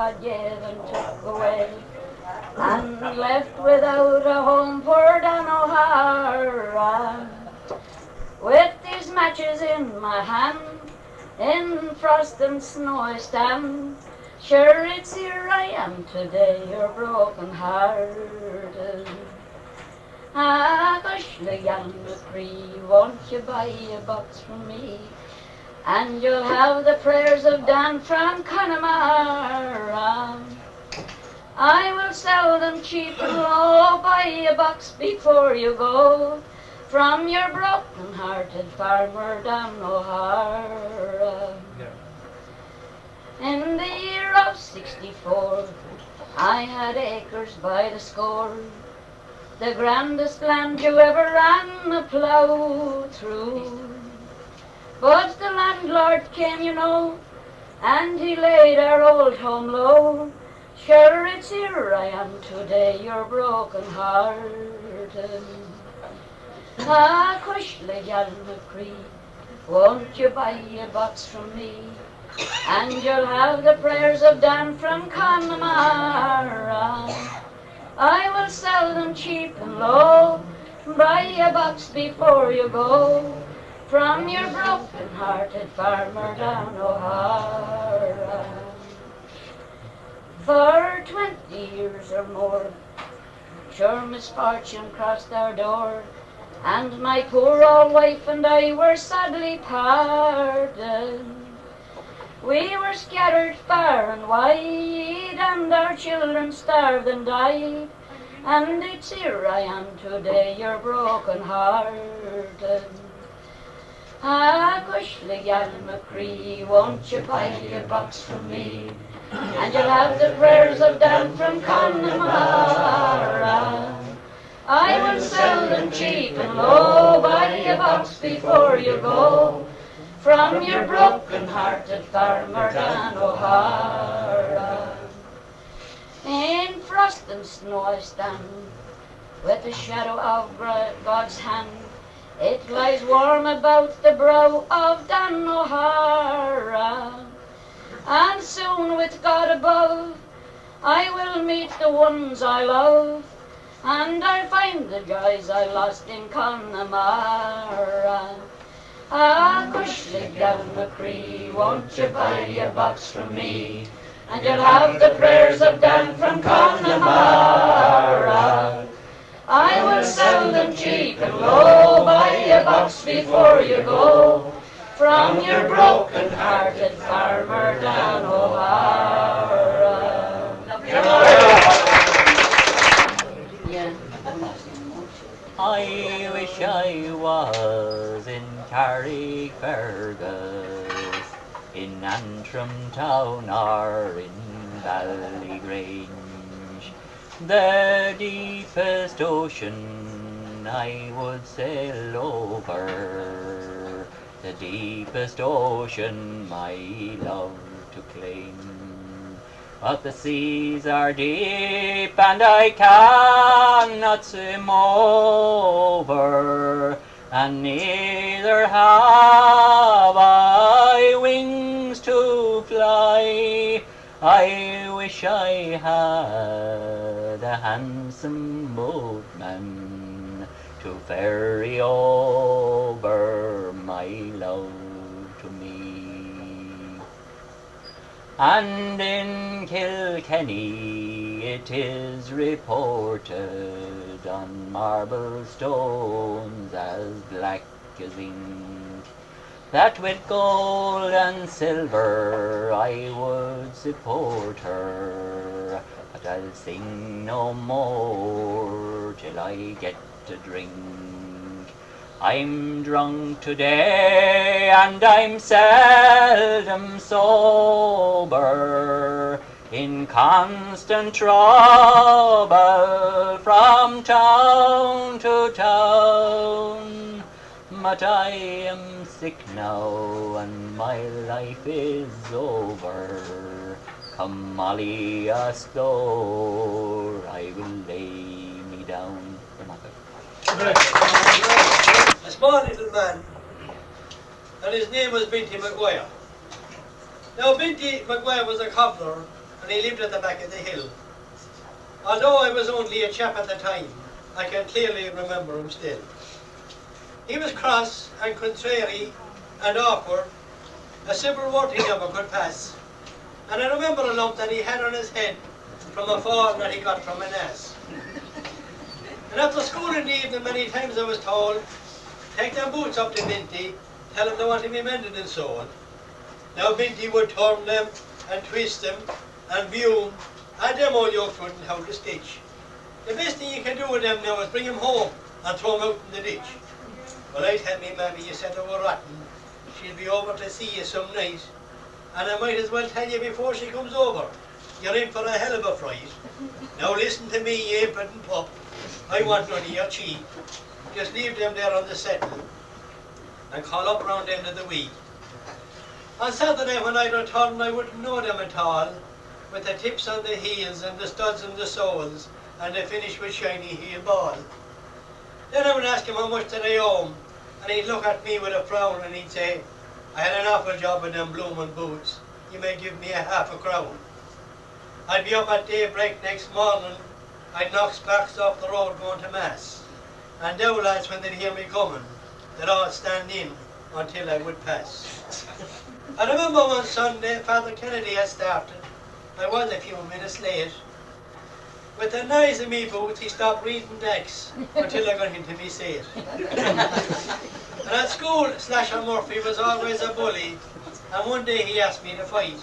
God gave and took away, and left without a home poor Dan O'Hara. With these matches in my hand, in frost and snow I stand. Sure, it's here I am today, you're broken-hearted. Ah, gosh, Leanne McCree, won't you buy a box from me? And you'll have the prayers of Dan from Connemara. I will sell them cheap and low, buy a box before you go, from your broken-hearted farmer Dan O'Hara. In the year of '64, I had acres by the score, the grandest land you ever ran a plough through. But the landlord came, you know, and he laid our old home low. Sure, it's here I am today, you're broken-hearted. Ah, Cushla Gal McCree, won't you buy a box from me? And you'll have the prayers of Dan from Connemara. I will sell them cheap and low, buy a box before you go, from your broken-hearted farmer Dan O'Hara. For 20 years or more, sure misfortune crossed our door, and my poor old wife and I were sadly parted. We were scattered far and wide, and our children starved and died. And it's here I am today, you're broken-hearted. Ah, Cushla Gal McCree, won't you buy a box from me? And you'll have the prayers of Dan from Connemara. I will sell them cheap and low, buy a box before you go, from your broken-hearted farmer Dan O'Hara. In frost and snow I stand, with the shadow of God's hand. It lies warm about the brow of Dan O'Hara. And soon with God above, I will meet the ones I love, and I'll find the joys I lost in Connemara. Ah, Cushla Gal McCree, won't you buy a box from me? And you'll have the prayers of Dan from Connemara. I will sell them cheap and low, buy a box before you go, from your broken-hearted farmer Dan O'Hara. Yeah. I wish I was in Carrigfergus, in Antrim town or in Ballygrange. The deepest ocean I would sail over, the deepest ocean my love to claim. But the seas are deep and I cannot swim over, and neither have I wings to fly. I wish I had a handsome boatman to ferry over my love to me. And in Kilkenny it is reported on marble stones as black as ink, that with gold and silver I would support her, but I'll sing no more till I get a drink. I'm drunk today and I'm seldom sober, in constant trouble from town to town. But I am sick now and my life is over. Come Molly Astor, I will lay me down. A small little man, and his name was Vinty Maguire. Now Vinty Maguire was a cobbler, and and he lived at the back of the hill. Although I was only a chap at the time, I can clearly remember him still. He was cross and contrary and awkward, a simple word he never could pass. And I remember a lump that he had on his head from a fall that he got from an ass. And after school in the evening, many times I was told, take them boots up to Vinty, tell him they want to be mended and so on. Now Vinty would turn them and twist them and view them, and them old yokes wouldn't how to stitch. The best thing you can do with them now is bring them home and throw them out in the ditch. Well, I tell me, mammy, you said they were rotten. She'll be over to see you some night. And I might as well tell you before she comes over. You're in for a hell of a fright. Now listen to me, you impudent pup. I want none of your cheek. Just leave them there on the settle and call up round the end of the week. On Saturday when I returned, I wouldn't know them at all, with the tips on the heels and the studs on the soles, and the finish with shiny heel ball. Then I would ask him how much did I owe him, and he'd look at me with a frown and he'd say, I had an awful job with them bloomin' boots. You may give me a half a crown. I'd be up at daybreak next morning. I'd knock sparks off the road going to mass. And now lads, when they'd hear me coming, they'd all stand in until I would pass. I remember one Sunday, Father Kennedy had started. I was a few minutes late. With the noise of me boots, he stopped reading decks until I got into me seat. And at school, Slasher Murphy was always a bully, and one day he asked me to fight.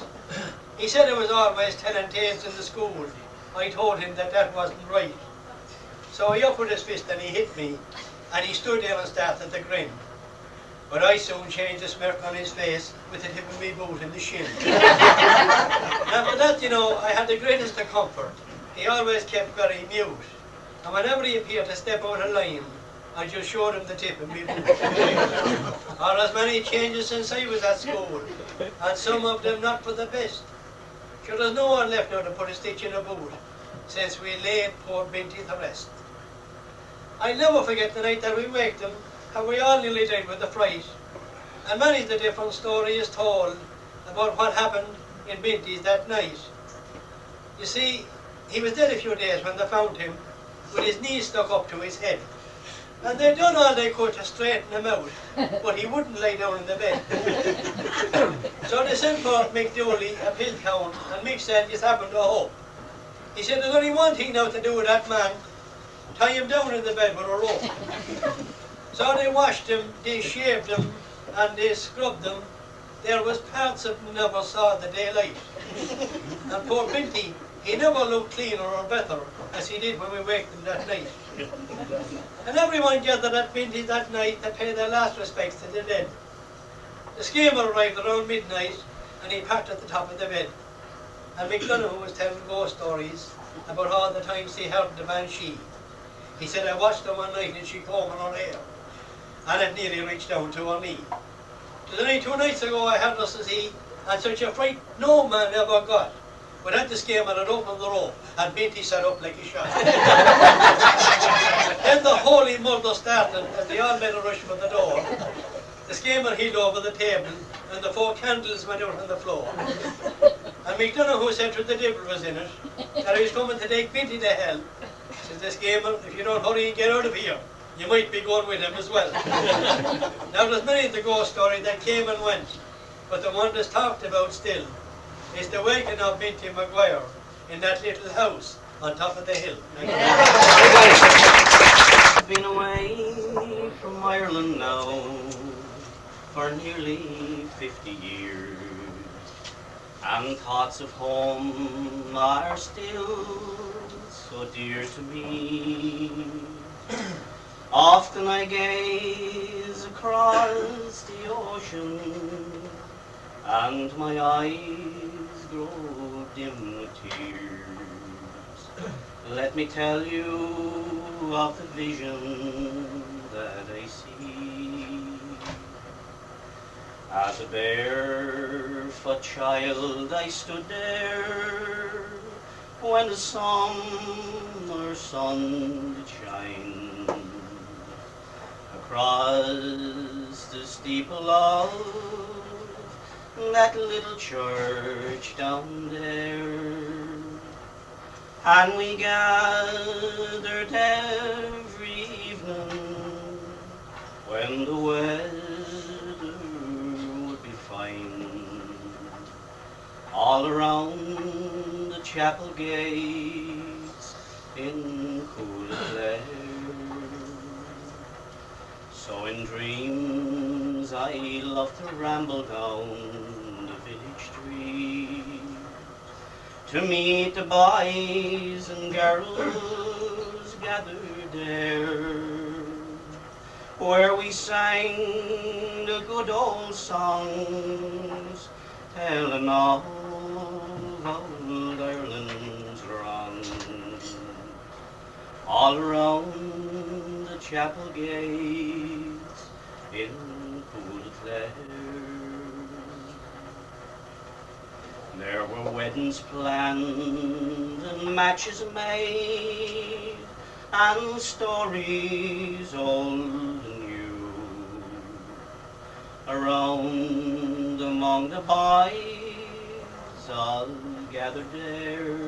He said I was always telling tales in the school. I told him that that wasn't right. So he up with his fist and he hit me, and he stood there and started to grin. But I soon changed the smirk on his face with the tip of me boot in the shin. After that, you know, I had the greatest of comfort. He always kept very mute, and whenever he appeared to step out of line, I just showed him the tip of me boot. Or as many changes since I was at school, and some of them not for the best. Sure, there's no one left now to put a stitch in a boot, since we laid poor Vinty to rest. I'll never forget the night that we waked him, how we all nearly died with the fright. And many's the different story is told about what happened in Vinty's that night. You see, he was dead a few days when they found him, with his knees stuck up to his head. And they'd done all they could to straighten him out, but he wouldn't lie down in the bed. So they sent for Mick a pill count, and Mick said, "It's happened to hope." He said, "There's only one thing now to do with that man, tie him down in the bed with a rope." So they washed him, they shaved him, and they scrubbed him. There was parts of him never saw the daylight. And poor Vinty, he never looked cleaner or better as he did when we waked him that night. And everyone gathered at Vinty that night to pay their last respects to the dead. The schemer arrived around midnight, and he packed at the top of the bed. And McDonough was telling ghost stories about all the times he heard the banshee. He said, "I watched her one night and she combing her hair, and it nearly reached down to her knee. 'Twas only 2 nights ago I heard her," says he, "and such a fright no man ever got. But at the schemer had opened the rope, and Vinty sat up like a shot." Then the Holy Mother started as they all made a rush for the door. The schemer heeled over the table, and the 4 candles went out on the floor. And McDonough said to the devil was in it, that he was coming to take Vinty to hell. Says the schemer, "If you don't hurry and get out of here, you might be going with him as well." Now there's many of the ghost story that came and went, but the one that's talked about still is the waking of Vinty Maguire in that little house on top of the hill. I've been away from Ireland now for nearly 50 years, and thoughts of home are still so dear to me. Often I gaze across the ocean, and my eyes grow dim with tears. Let me tell you of the vision that I see. As a barefoot child I stood there when the summer sun did shine across the steeple of that little church down there. and we gathered every evening when the weather would be fine, all around the chapel gates in Cooraclare. So in dreams I love to ramble down the village street, to meet the boys and girls gathered there, where we sang the good old songs, telling of old Ireland's wrong, all around the chapel gates in Cooraclare. There were weddings planned and matches made, and stories old and new, around among the boys all gathered there.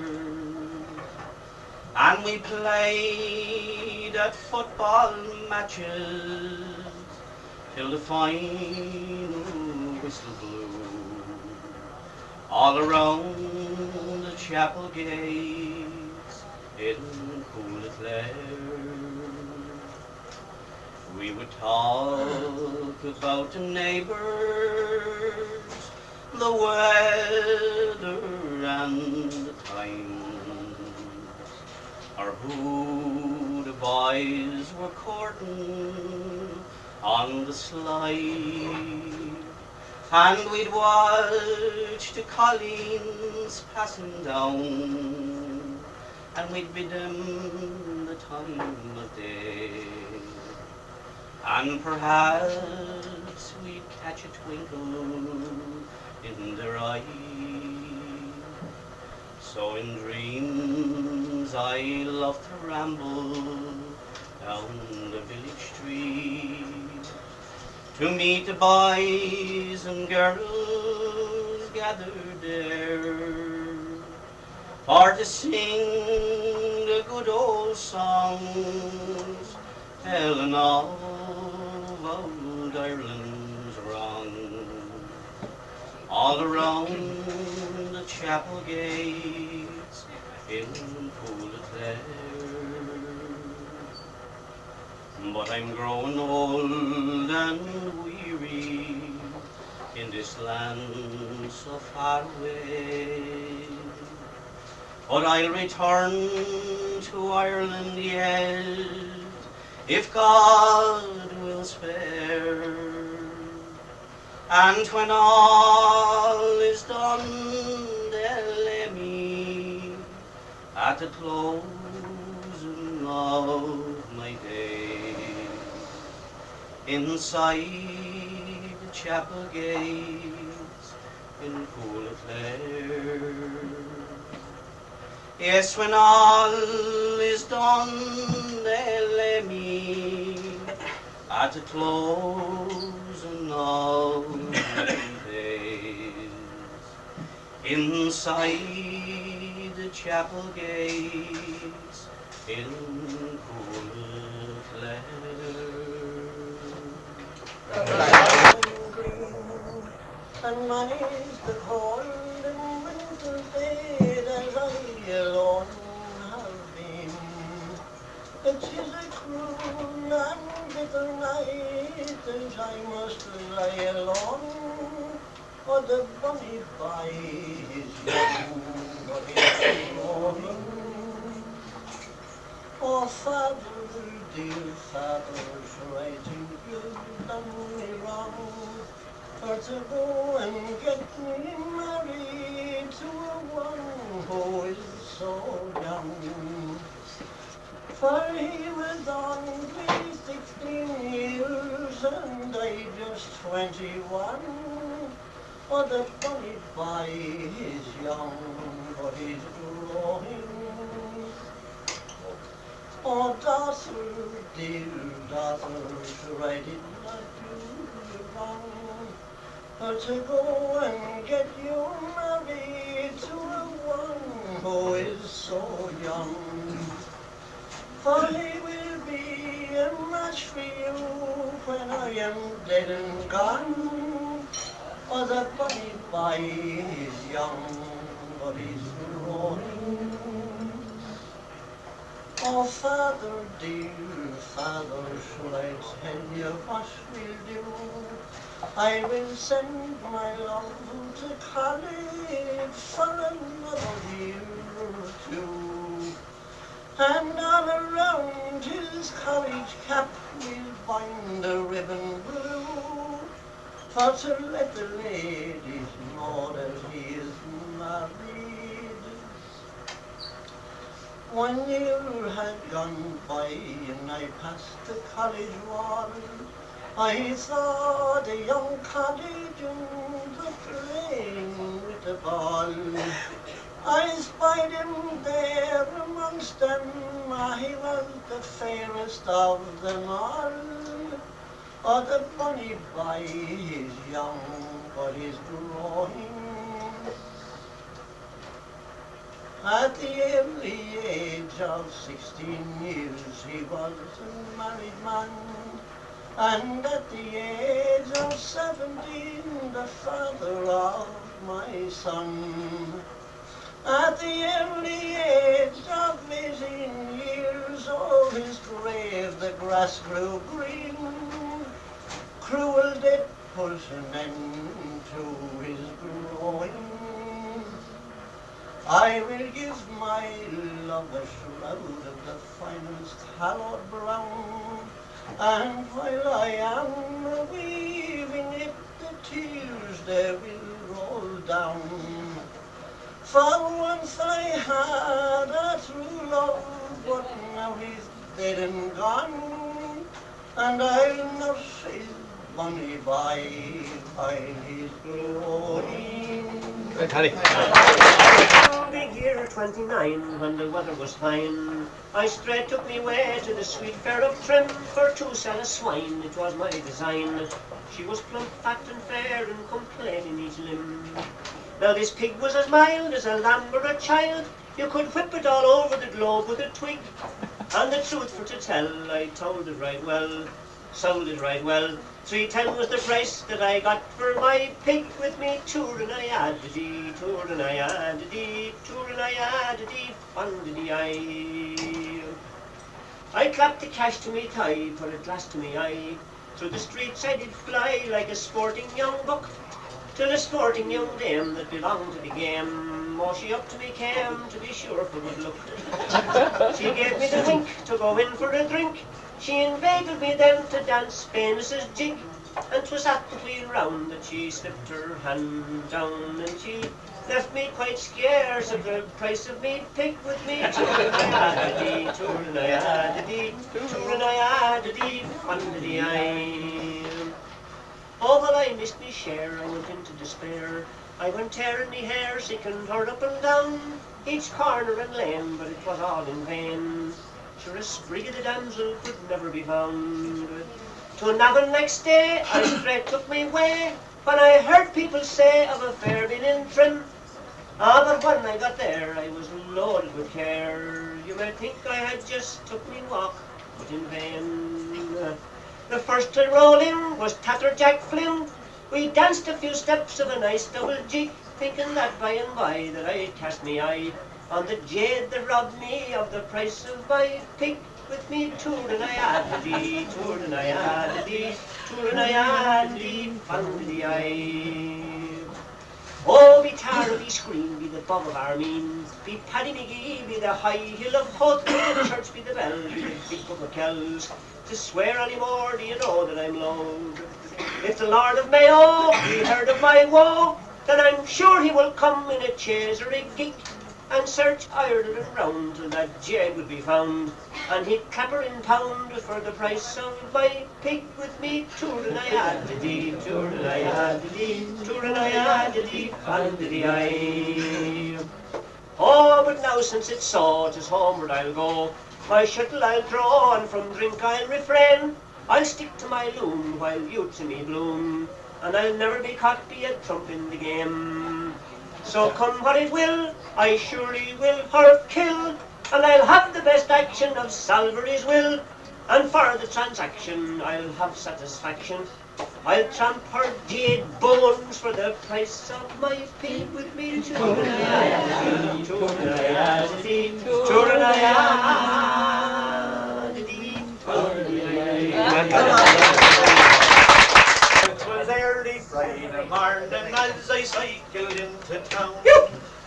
And we played at football matches till the final whistle blew, all around the chapel gates in Cooraclare. We would talk about the neighbours, the weather and the times, or who the boys were courting on the slide. And we'd watch the colleens passing down, and we'd bid them the time of day, and perhaps we'd catch a twinkle in their eye. So in dreams I love to ramble down the village street, to meet the boys and girls gathered there, for to sing the good old songs, telling of old Ireland's wrong, all around the chapel gates in Cooraclare. But I'm growing old and weary in this land so far away, but I'll return to Ireland yet, if God will spare. And when all is done, they'll lay me at the closing of my days inside the chapel gates in Cooraclare. Yes, when all is done, they'll lay me at the closing of my days inside the chapel gates in Cooraclare. And many's the cold and winter's day that I alone have been. It is a cruel and bitter night as I must lie alone, for the bonny by is young, but it's morning. Oh, Father, dear Father's writing you've done me wrong, for to go and get me married to a one who is so young. For he was only 16 years and I just 21. Oh, the bonny boy is young, but he's growing. Oh, daughter, dear daughter, sure I did not do you wrong, for to go and get you married to a one who is so young. Folly will be a match for you when I am dead and gone. Oh, the bonny boy is young, but he's growing. Oh, father dear, father, shall I tell you what we'll do? I will send my love to college for another year or two. And all around his college cap we'll bind a ribbon blue, for to let the ladies know that he is married. 1 year had gone by and I passed the college wall. I saw the young collegians playing with the ball. I spied him there amongst them, he was the fairest of them all. Oh, the bonny boy is young, but he's growing. At the early age of 16 years, he was a married man. And at the age of 17, the father of my son. At the early age of 18 years, oh, his grave the grass grew green. Cruel death put an end to his growing. I will give my love a shroud of the finest hallowed brown. And while I am weaving it, the tears they will roll down. For once I had a true love, but now he's dead and gone. And I'll nurse his bonny boy while he's growing. Good, Paddy. The year 29, when the weather was fine, I straight took me way to the sweet fair of Trim for to sell a swine. It was my design. She was plump, fat and fair, and complete in each limb. Now this pig was as mild as a lamb or a child. You could whip it all over the globe with a twig. And the truth for to tell, I told it right well, sold it right well. 310 was the price that I got for my pig, with me tour and I added dee, tour and I added dee, tour and I added dee, fun-diddy I clapped the cash to me thigh, put a glass to me eye. Through the streets I did fly like a sporting young buck, till a sporting young dame that belonged to the game, oh, she up to me came to be sure for good luck. She gave me the wink to go in for a drink. She inveigled me then to dance Famous' jig, and 'twas at the wheel round that she slipped her hand down, and she left me quite scarce at the price of me pig, with me tour and I added tour and I added tour and I added fun-diddy Oh, well, I missed me share, I went into despair. I went tearing me hair, sickened her up and down, each corner and lane, but it was all in vain. Sure, a sprig of the damsel could never be found. To Navan next day, I straight took me way, when I heard people say of a fair being in Trim. Ah, but when I got there, I was loaded with care. You might think I had just took me walk, but in vain. The first to roll in was Tatter Jack Flynn. We danced a few steps of a nice double jig, thinking that by and by that I'd cast me eye on the jade that robbed me of the price of my pig, with me tour and I added tour and I added tour and I added fun-diddy Oh, be tar be screen, be the bob of Armeen, be Paddy McGee, be the high hill of Hoth, be the church, be the bell, be the big book of kells. To swear any more, do you know that I'm low? If the Lord of Mayo he heard of my woe, then I'm sure he will come in a chaise or a gig, and search Ireland and round till that jade would be found, and he'd clap her in pound for the price of my pig, with me tour and I added tour and I added tour and I added fun-diddy Oh, but now since it's so, 'tis homeward I'll go. My shuttle I'll throw, and from drink I'll refrain. I'll stick to my loom while youth's in me bloom, and I'll never be caught be a trump in the game. So come what it will, I surely will her kill, and I'll have the best action of Salvary's will, and for the transaction I'll have satisfaction. I'll tramp her dead bones for the price of my pin with me to It was early Friday morning as I cycled into town.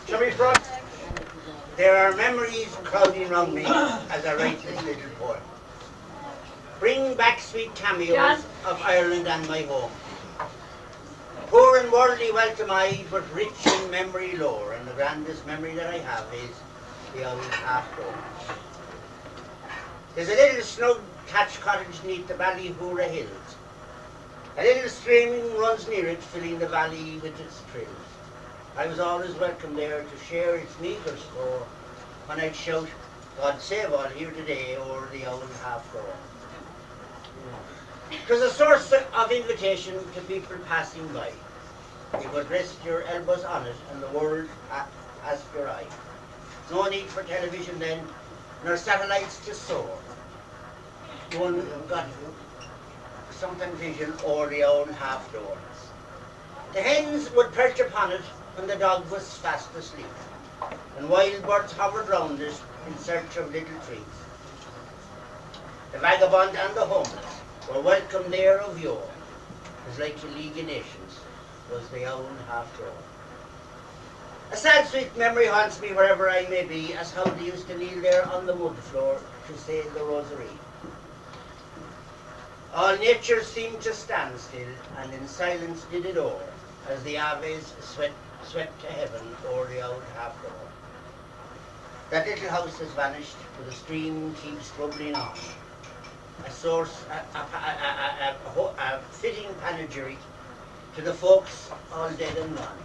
Shall we front? There are memories crowding round me as I write this little poem. Bring back sweet cameos of Ireland and my home. Poor and worldly welcome I, but rich in memory lore, and the grandest memory that I have is the old half-dome. There's a little snug thatched cottage neath the Ballycullane hills. A little stream runs near it, filling the valley with its trills. I was always welcome there to share its meagre store, when I'd shout, God save all here today, o'er the old half-dome. It was a source of invitation to people passing by. You could rest your elbows on it and the world passed your eye. No need for television then, nor satellites to soar. One got something vision o'er the old half-door. The hens would perch upon it when the dog was fast asleep, and wild birds hovered round it in search of little treats. The vagabond and the homeless were welcome there of yore, as like a League of Nations was the old half-door. A sad sweet memory haunts me wherever I may be, as how they used to kneel there on the mud floor to say the rosary. All nature seemed to stand still, and in silence did it o'er, as the aves swept to heaven o'er the old half-door. That little house has vanished, but the stream keeps bubbling on. A source, a fitting panegyric to the folks all dead and gone.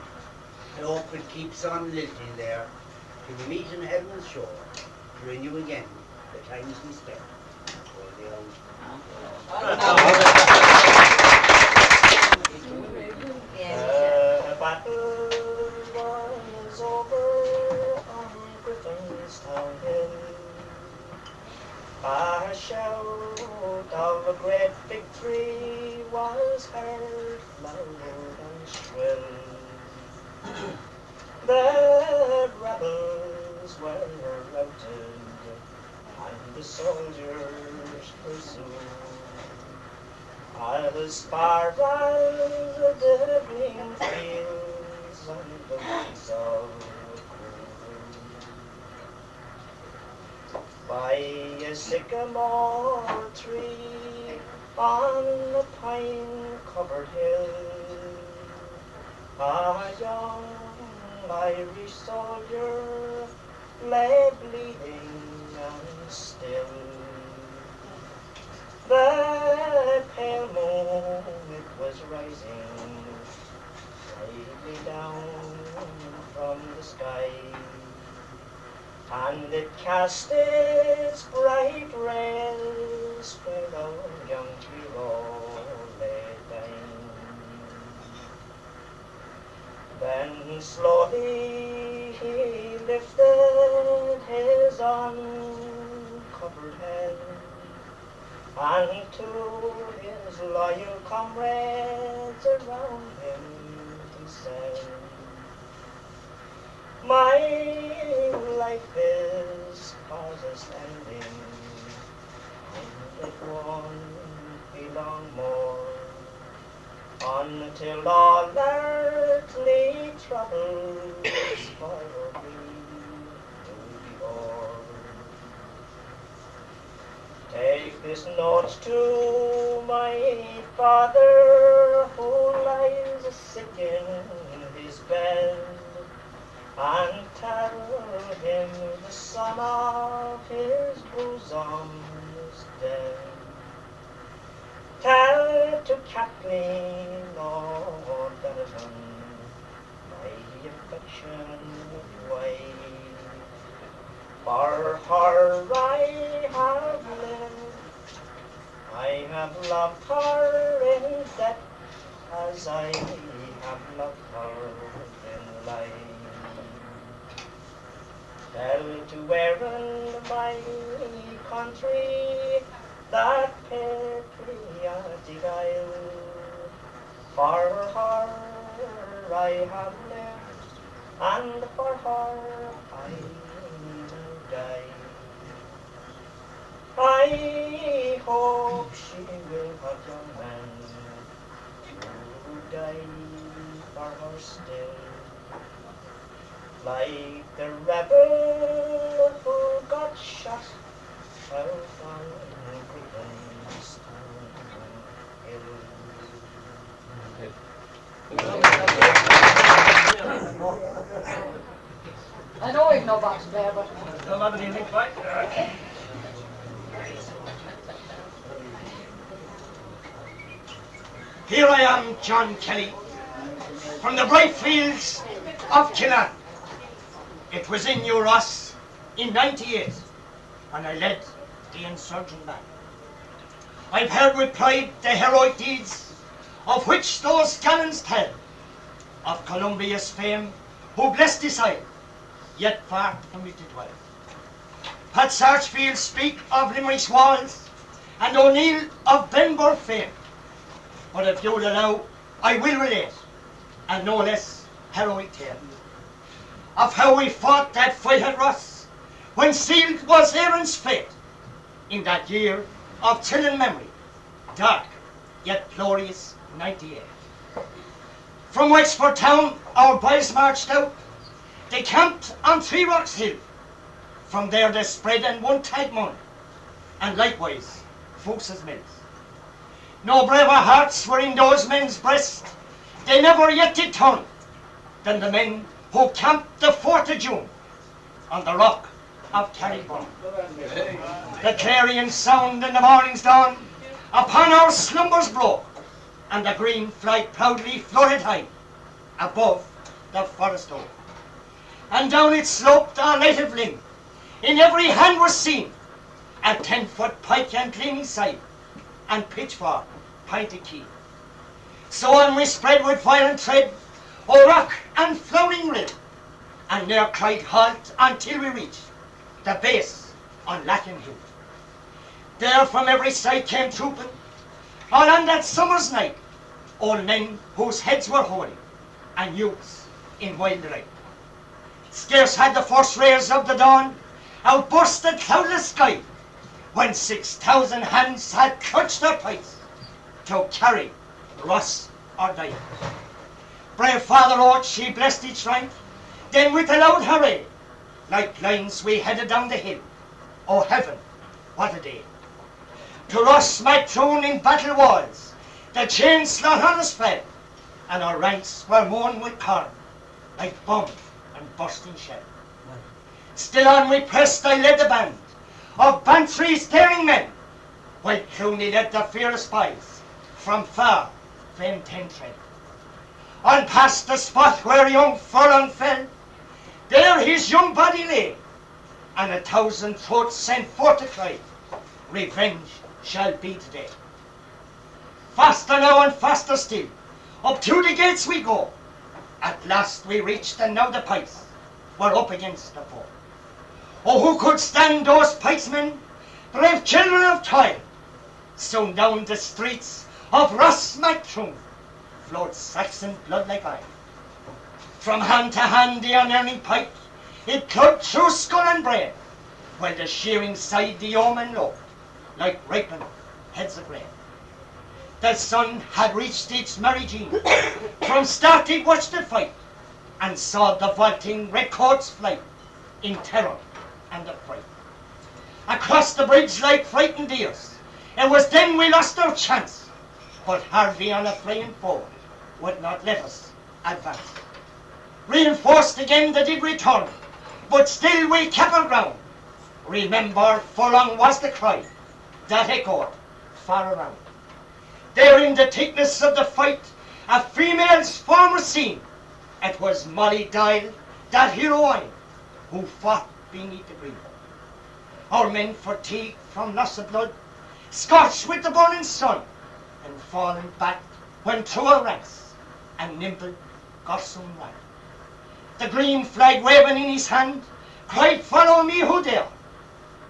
I hope it keeps on lilting there till we meet in heaven's shore to renew again the times we spent for the old. The battle was over on Griffinstown hill. A shout of a great victory was heard loud and shrill. The rebels were routed and the soldiers pursued as far as the green fields and the woods of by a sycamore tree on a pine-covered hill, a young Irish soldier lay bleeding and still. The pale moon, it was rising brightly down from the sky, and it cast its bright rays where the young hero lay dying. Then slowly he lifted his uncovered head, and to his loyal comrades around him he said, my life is fast ending, and it won't be long more until all earthly troubles for me will be o'er. Take this note to my father, who lies sick in his bed, and tell him the son of his bosom is dead. Tell to Kathleen Lord Benetton my affection away. For her I have lived, I have loved her in death, as I have loved her in life. Tell to Erin, my country, that patriotic isle, for her I have lived, and for her I will die. I hope she will have young men to die for her still, like the rebel who got shot south on Griffinstown hill. I know we've no box there, but No matter anything, right? Here I am, John Kelly, from the bright fields of Fionnán. It was in New Ross in '98 when I led the insurgent band. I've heard with pride the heroic deeds of which those gallants tell, of Columbia's fame, who blessed this isle, yet far from it to dwell. Pat Sarsfield speak of Limerick's walls, and O'Neill of Benburg fame. But if you'll allow, I will relate a no less heroic tale of how we fought that fight at Ross, when sealed was Erin's fate, in that year of chilling memory, dark yet glorious '98. From Wexford town our boys marched out. They camped on Three Rocks Hill. From there they spread and one tag Mon, and likewise Fuchs's Mills. No braver hearts were in those men's breasts, they never yet did turn, than the men who camped the 4th of June on the rock of Carrigfergus. The clarion sound in the morning's dawn upon our slumbers broke, and the green flag proudly floated high above the forest oak. And down it sloped our native limb, in every hand was seen a 10-foot pike and gleaming side, and pitchfork pointed key. So on we spread with violent tread, o'er rock and flowing rill, and ne'er cried halt until we reached the base on Lachin Hill. There from every side came trooping, all on that summer's night, old men whose heads were holy, and youths in wild delight. Scarce had the first rays of the dawn outburst the cloudless sky, when 6,000 hands had clutched their pikes to carry Ross or die. Brave Father Oates, he blessed each rank, then with a loud hooray, like lines we headed down the hill. Oh heaven, what a day! To Ross might thrown in battle walls, the chain slaughter on us fell, and our ranks were mown with corn, like bomb and bursting shell. Still on we pressed, I led the band of Bantry's daring men, while Clooney led the fearless spies from far famed Tentred. On past the spot where young Furlong fell, there his young body lay, and 1,000 throats sent forth to cry, revenge shall be today. Faster now and faster still, up to the gates we go. At last we reached, and now the pikes were up against the foe. Oh, who could stand those pikesmen, brave children of toil? Soon down the streets of Ross Mactroon flowed Saxon blood like oil. From hand to hand the unearning pike, it cut through skull and brain, while the shearing side the yeomen looked like ripened heads of grain. The sun had reached its meridian, from start it watched the fight, and saw the vaulting redcoats fly in terror and affright. Across the bridge like frightened deers, it was then we lost our chance, but hardly on a flying foe would not let us advance. Reinforced again they did return, but still we kept our ground. Remember, Furlong was the cry that echoed far around. There in the thickness of the fight, a female's form was seen. It was Molly Dial, that heroine, who fought beneath the green. Our men fatigued from loss of blood, scorched with the burning sun, and fallen back when through our ranks, and nimble Gosson ran. The green flag waving in his hand, cried, "Follow me, who dare?"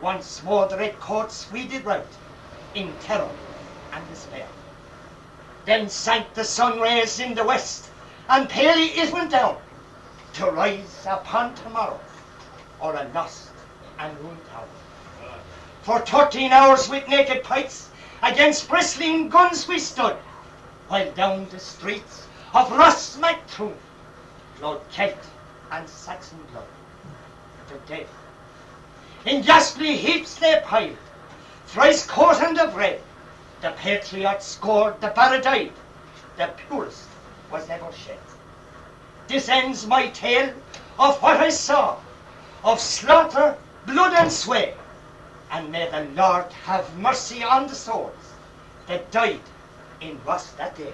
Once more the red coats weeded rout in terror and despair. Then sank the sun rays in the west, and palely it went down, to rise upon tomorrow, or a lost and ruined town. For 13 hours with naked pikes against bristling guns we stood, while down the streets of Rossmactune flowed Celt and Saxon blood. The dead in ghastly heaps they piled, thrice caught and of red. The patriot scored, the barra died, the purest was never shed. This ends my tale of what I saw, of slaughter, blood and sway, and may the Lord have mercy on the souls that died in Ross that day.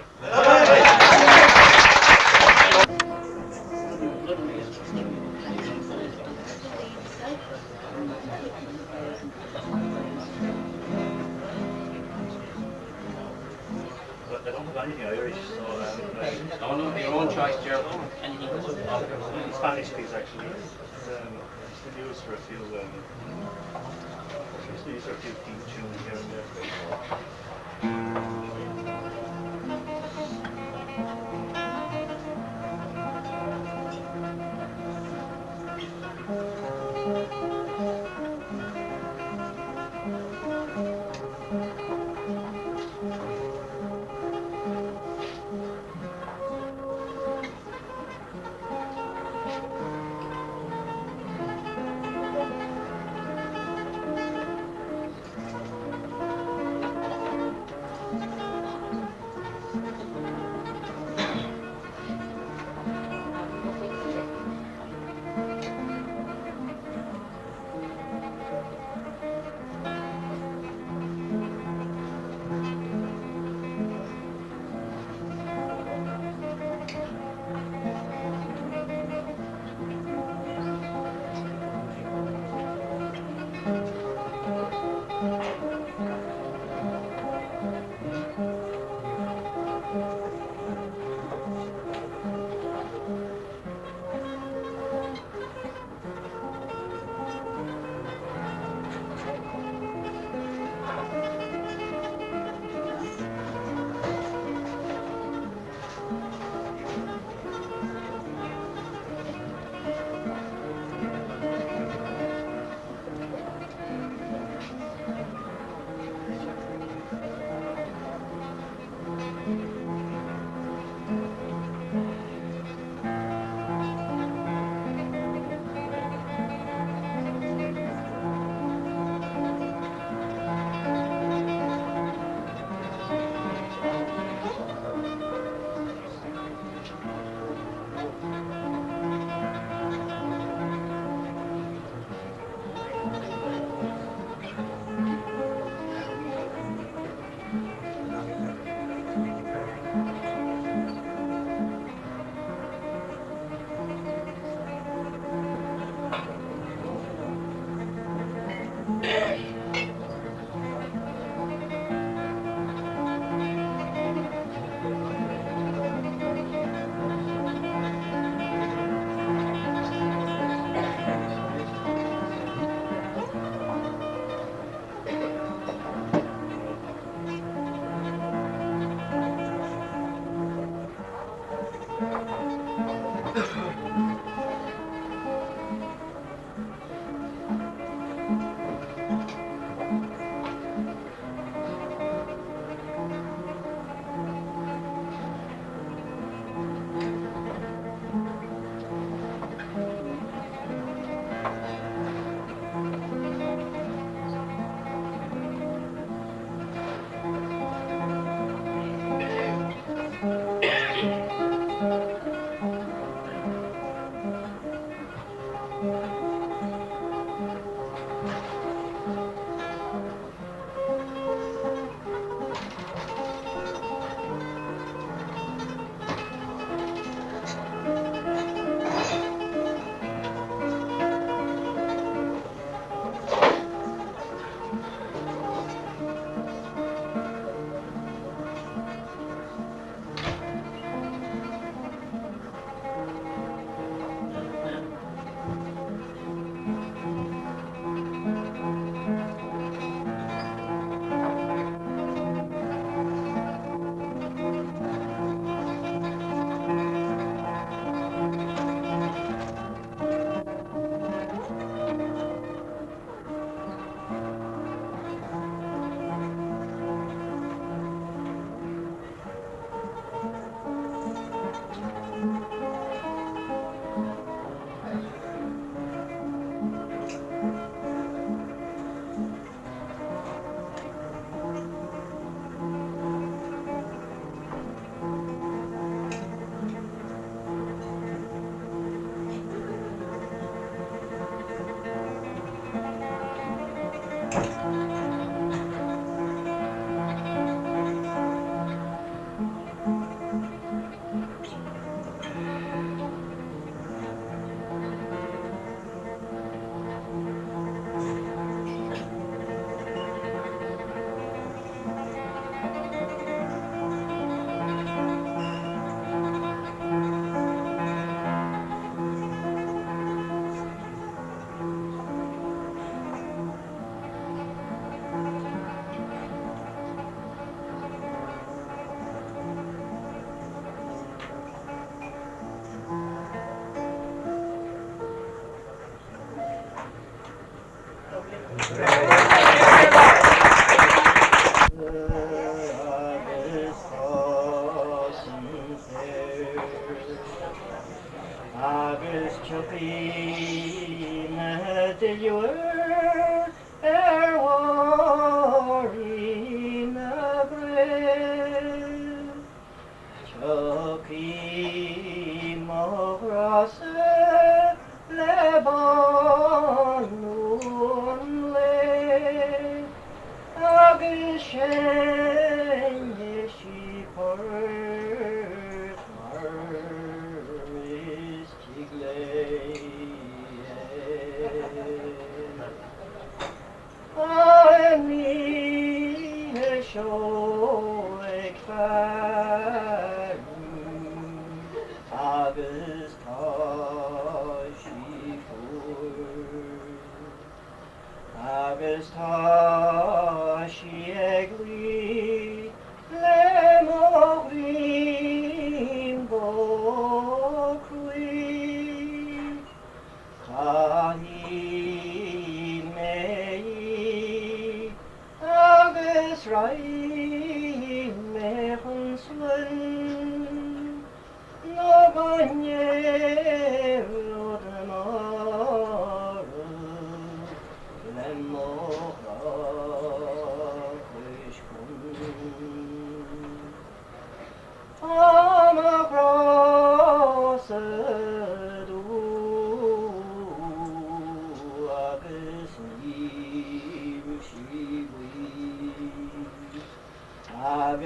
I don't have anything Irish, so No, your own choice, Gerald. Anything goes. Spanish piece actually. It's been used for a few theme tunes here and there. I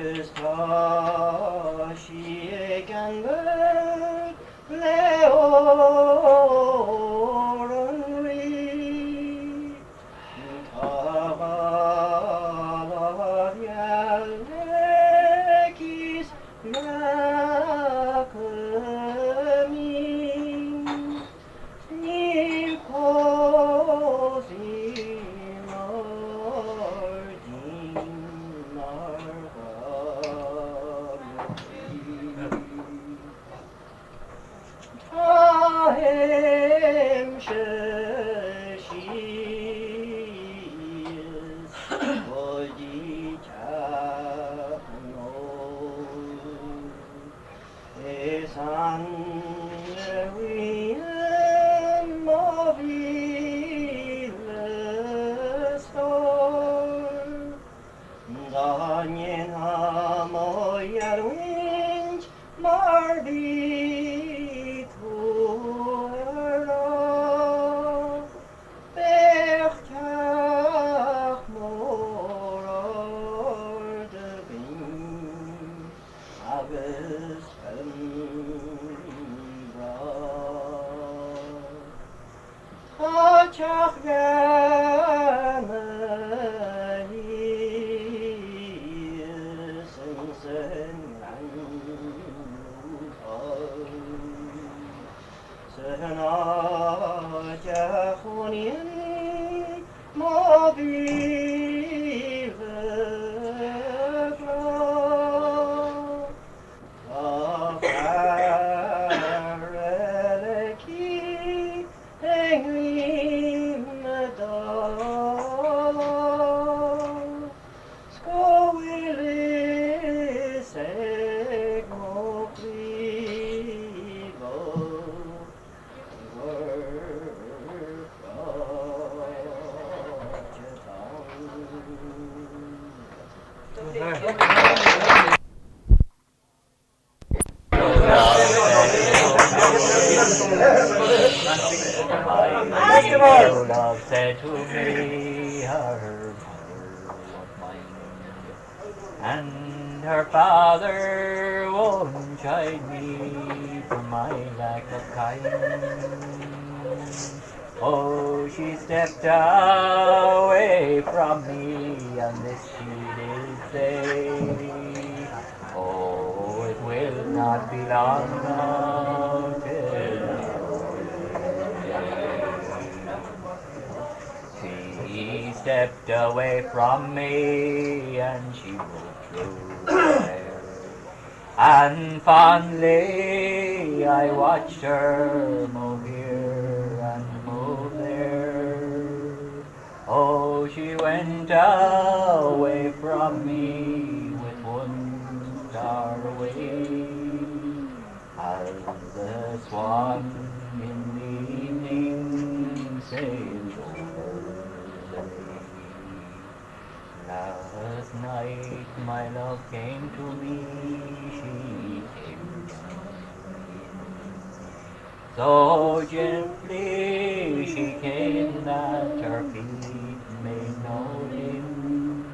will of said to me her mother won't mind, and her father won't chide me for my lack of kind. Oh, she stepped away from me, and this she did say, oh, it will not be long now till she stepped away from me, and she moved through there. And fondly I watched her move here and move there. Oh, she went away from me with one star away, as the swan in the evening sails over the lake. Last night my love came to me, she came so gently she came that her feet made no din.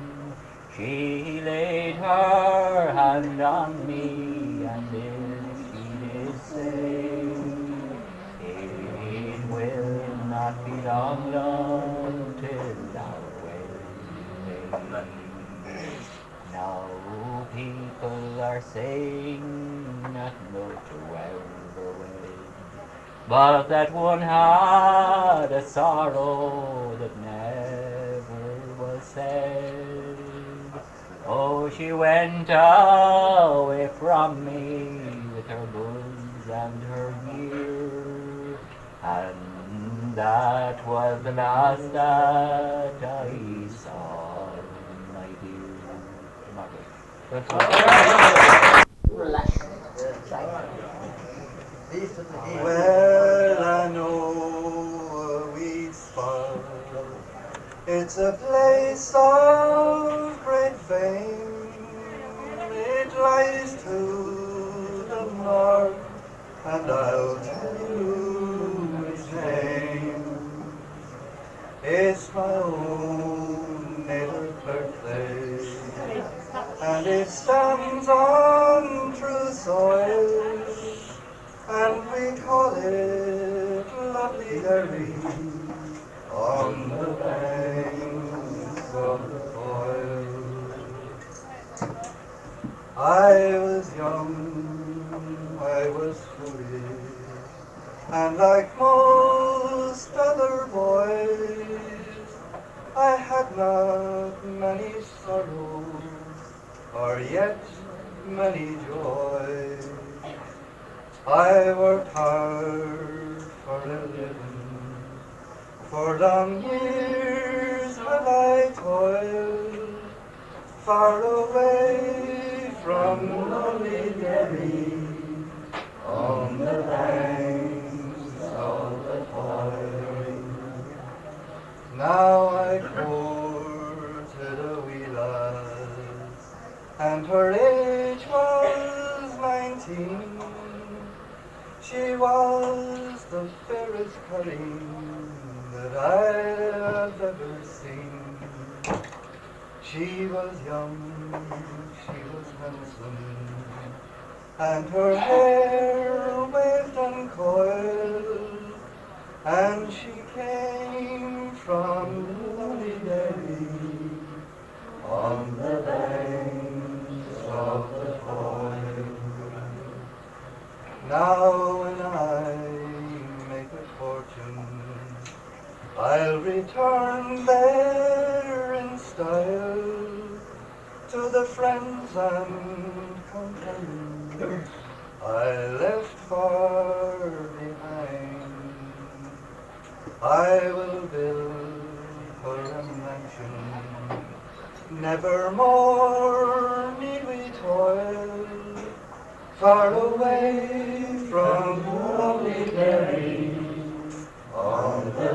She laid her hand on me, and this she did say, it will not be long, long till thou wed. Now people are saying that no two ever wed, but that one had a sorrow that never was said. Oh, she went away from me with her goods and her gear, and that was the last that I saw, my dear Margaret. Well, I know a wee spot. It's a place of great fame. It lies to the north, and I'll tell you its name. It's my own native birthplace, and it stands on true soil, and we call it Lovely Derry, on the banks of the Foyle. I was young, I was foolish, and like most other boys, I had not many sorrows, or yet many joys. I worked hard for a living, for long years have I toiled, far away from lonely Derry, on the banks of the Foyle. Now I courted a wee lass, and her age was 19. She was the fairest cunning that I've ever seen. She was young, she was handsome, and her hair waved and coiled, and she came from lonely Derry, on the banks of the Foyle. Now when I make a fortune, I'll return there in style to the friends and company I left far behind. I will build her a mansion, never more need we toil, far away from lonely Derry, on the